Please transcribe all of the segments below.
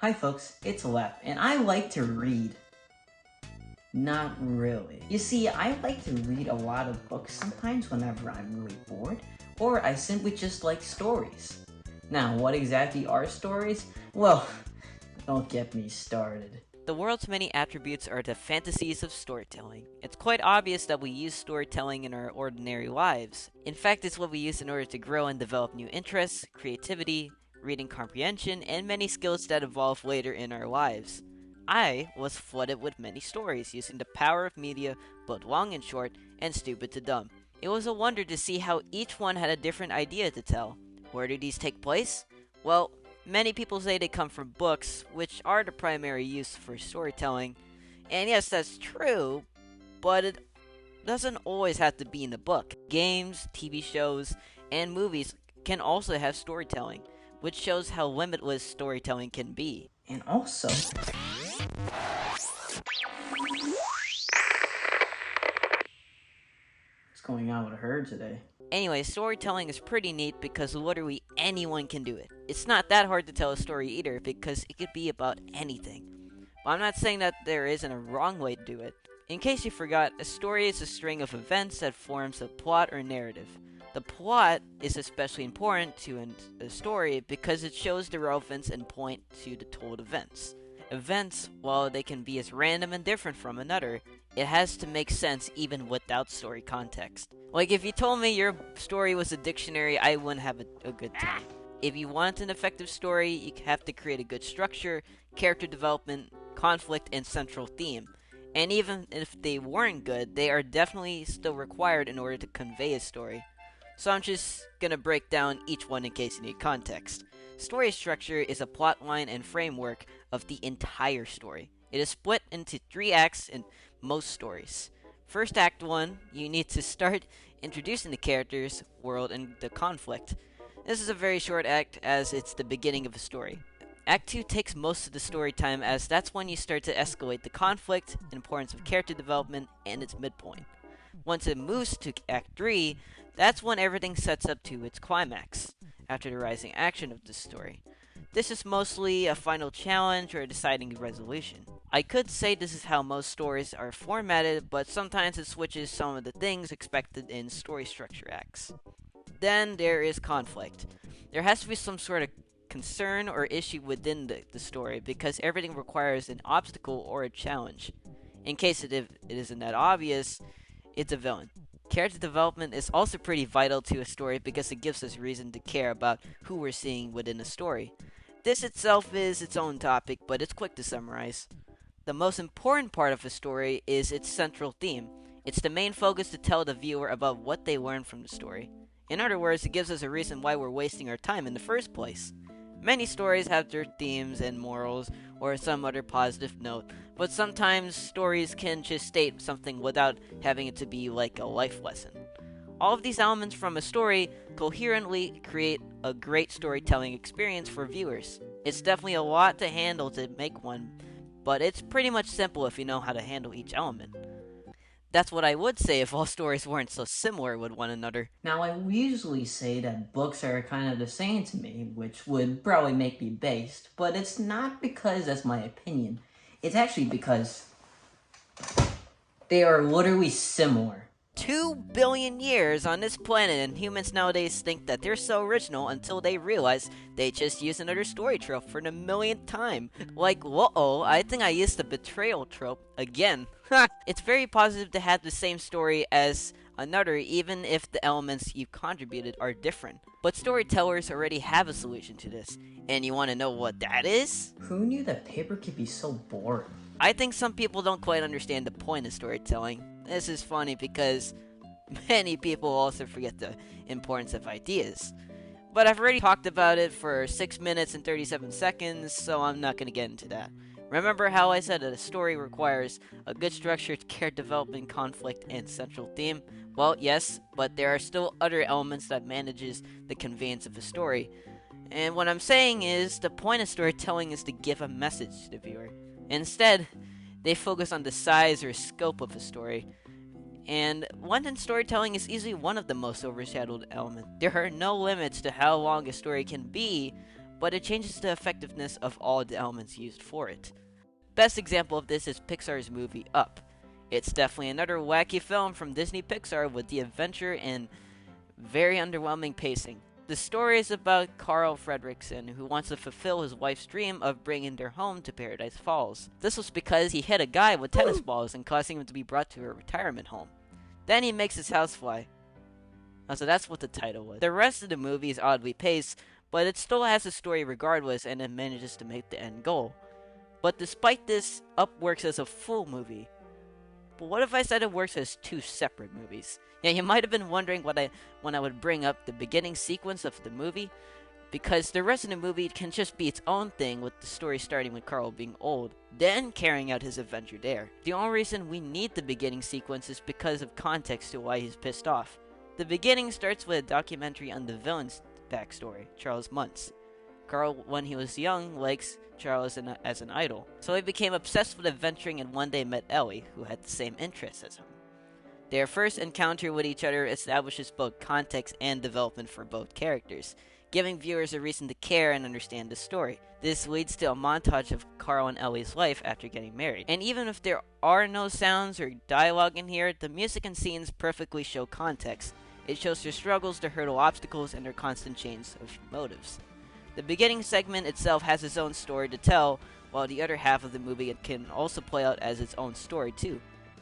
Hi folks, it's Lapp, and I like to read. Not really. You see, I like to read a lot of books sometimes whenever I'm really bored, or I simply just like stories. Now, what exactly are stories? Well, don't get me started. The world's many attributes are the fantasies of storytelling. It's quite obvious that we use storytelling in our ordinary lives. In fact, it's what we use in order to grow and develop new interests, creativity, reading comprehension, and many skills that evolve later in our lives. I was flooded with many stories using the power of media, both long and short, and stupid to dumb. It was a wonder to see how each one had a different idea to tell. Where do these take place? Well, many people say they come from books, which are the primary use for storytelling. And yes, that's true, but it doesn't always have to be in the book. Games, TV shows, and movies can also have storytelling, which shows how limitless storytelling can be. And also, what's going on with her today? Anyway, storytelling is pretty neat because literally anyone can do it. It's not that hard to tell a story either because it could be about anything. But I'm not saying that there isn't a wrong way to do it. In case you forgot, a story is a string of events that forms a plot or narrative. The plot is especially important to a story because it shows the relevance and point to the told events. Events, while they can be as random and different from another, it has to make sense even without story context. Like, if you told me your story was a dictionary, I wouldn't have a good time. If you want an effective story, you have to create a good structure, character development, conflict, and central theme. And even if they weren't good, they are definitely still required in order to convey a story. So I'm just gonna break down each one in case you need context. Story structure is a plot line and framework of the entire story. It is split into 3 acts in most stories. First act 1, you need to start introducing the characters, world, and the conflict. This is a very short act as it's the beginning of a story. Act 2 takes most of the story time as that's when you start to escalate the conflict, importance of character development, and its midpoint. Once it moves to Act 3, that's when everything sets up to its climax, after the rising action of the story. This is mostly a final challenge or a deciding resolution. I could say this is how most stories are formatted, but sometimes it switches some of the things expected in story structure acts. Then there is conflict. There has to be some sort of concern or issue within the story because everything requires an obstacle or a challenge. In case it isn't that obvious, it's a villain. Character development is also pretty vital to a story because it gives us reason to care about who we're seeing within a story. This itself is its own topic, but it's quick to summarize. The most important part of a story is its central theme. It's the main focus to tell the viewer about what they learn from the story. In other words, it gives us a reason why we're wasting our time in the first place. Many stories have their themes and morals or some other positive note, but sometimes stories can just state something without having it to be like a life lesson. All of these elements from a story coherently create a great storytelling experience for viewers. It's definitely a lot to handle to make one, but it's pretty much simple if you know how to handle each element. That's what I would say if all stories weren't so similar with one another. Now, I usually say that books are kind of the same to me, which would probably make me based, but it's not because that's my opinion. It's actually because they are literally similar. 2 billion years on this planet, and humans nowadays think that they're so original until they realize they just used another story trope for the millionth time. Like, whoa, I think I used the betrayal trope again. It's very positive to have the same story as another, even if the elements you've contributed are different. But storytellers already have a solution to this, and you want to know what that is? Who knew that paper could be so boring? I think some people don't quite understand the point of storytelling. This is funny because many people also forget the importance of ideas. But I've already talked about it for 6 minutes and 37 seconds, so I'm not going to get into that. Remember how I said that a story requires a good structured character development, conflict, and central theme? Well, yes, but there are still other elements that manages the conveyance of a story. And what I'm saying is, the point of storytelling is to give a message to the viewer. Instead, they focus on the size or scope of a story. And London storytelling is easily one of the most overshadowed elements. There are no limits to how long a story can be, but it changes the effectiveness of all the elements used for it. Best example of this is Pixar's movie Up. It's definitely another wacky film from Disney Pixar with the adventure and very underwhelming pacing. The story is about Carl Fredricksen, who wants to fulfill his wife's dream of bringing their home to Paradise Falls. This was because he hit a guy with tennis balls and causing him to be brought to a retirement home. Then he makes his housefly. So that's what the title was. The rest of the movie is oddly paced, but it still has a story regardless, and it manages to make the end goal. But despite this, Up works as a full movie. But what if I said it works as two separate movies? Yeah, you might have been wondering when I would bring up the beginning sequence of the movie, because the rest of the movie can just be its own thing, with the story starting with Carl being old, then carrying out his adventure there. The only reason we need the beginning sequence is because of context to why he's pissed off. The beginning starts with a documentary on the villain's backstory, Charles Muntz. Carl, when he was young, likes Charles as an idol, so he became obsessed with adventuring and one day met Ellie, who had the same interests as him. Their first encounter with each other establishes both context and development for both characters, giving viewers a reason to care and understand the story. This leads to a montage of Carl and Ellie's life after getting married. And even if there are no sounds or dialogue in here, the music and scenes perfectly show context. It shows their struggles to hurdle obstacles and their constant change of motives. The beginning segment itself has its own story to tell, while the other half of the movie can also play out as its own story too.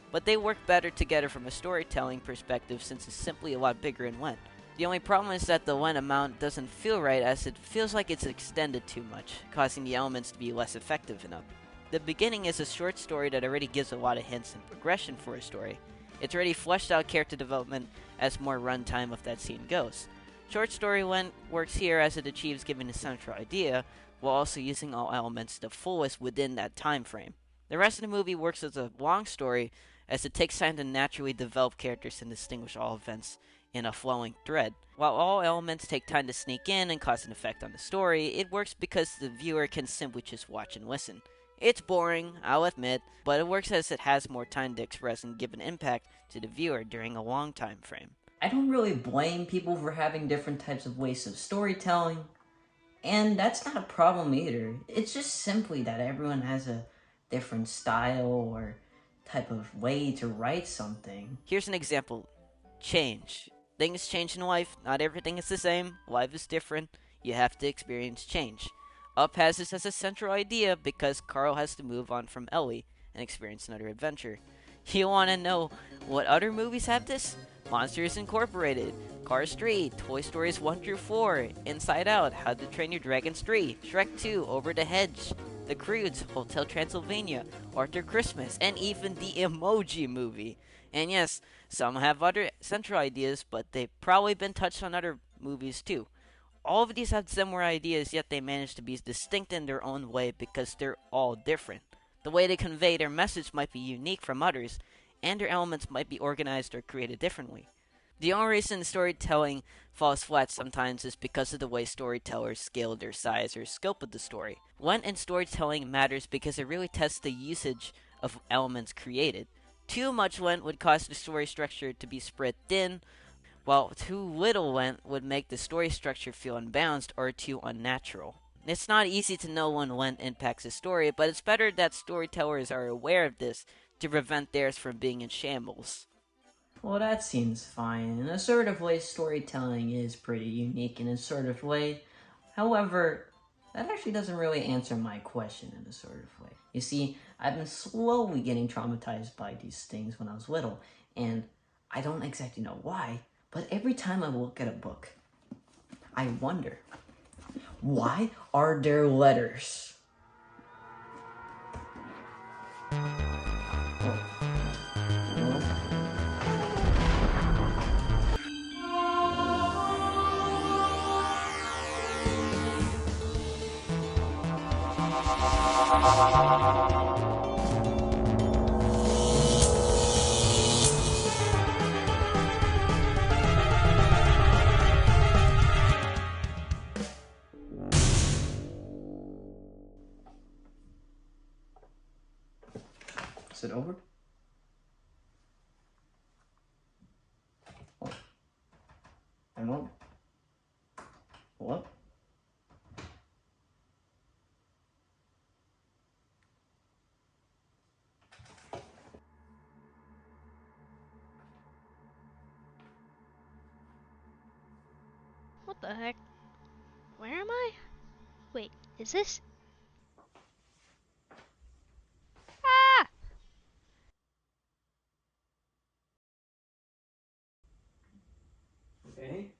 But they work better together from a storytelling perspective since it's simply a lot bigger in length. The only problem is that the length amount doesn't feel right, as it feels like it's extended too much, causing the elements to be less effective enough. The beginning is a short story that already gives a lot of hints and progression for a story. It's already fleshed out character development as more runtime of that scene goes. Short story length works here as it achieves giving a central idea, while also using all elements to the fullest within that time frame. The rest of the movie works as a long story, as it takes time to naturally develop characters and distinguish all events in a flowing thread. While all elements take time to sneak in and cause an effect on the story, it works because the viewer can simply just watch and listen. It's boring, I'll admit, but it works as it has more time to express and give an impact to the viewer during a long time frame. I don't really blame people for having different types of ways of storytelling, and that's not a problem either. It's just simply that everyone has a different style or type of way to write something. Here's an example. Change. Things change in life. Not everything is the same. Life is different. You have to experience change. Up has this as a central idea because Carl has to move on from Ellie and experience another adventure. You want to know what other movies have this? Monsters Incorporated, Cars 3, Toy Stories 1 through 4, Inside Out, How to Train Your Dragon 3, Shrek 2, Over the Hedge, The Croods, Hotel Transylvania, Arthur Christmas, and even the Emoji Movie. And yes, some have other central ideas, but they've probably been touched on other movies too. All of these have similar ideas, yet they manage to be distinct in their own way because they're all different. The way they convey their message might be unique from others, and their elements might be organized or created differently. The only reason storytelling falls flat sometimes is because of the way storytellers scale their size or scope of the story. Length in storytelling matters because it really tests the usage of elements created. Too much length would cause the story structure to be spread thin, while too little length would make the story structure feel unbalanced or too unnatural. It's not easy to know when length impacts a story, but it's better that storytellers are aware of this to prevent theirs from being in shambles. Well, that seems fine. In a sort of way, storytelling is pretty unique in a sort of way. However, that actually doesn't really answer my question in a sort of way. You see, I've been slowly getting traumatized by these things when I was little, and I don't exactly know why, but every time I look at a book, I wonder, why are there letters? Is it over? Oh. I don't know. What? the heck? Where am I? Wait, is this? Ah! Okay.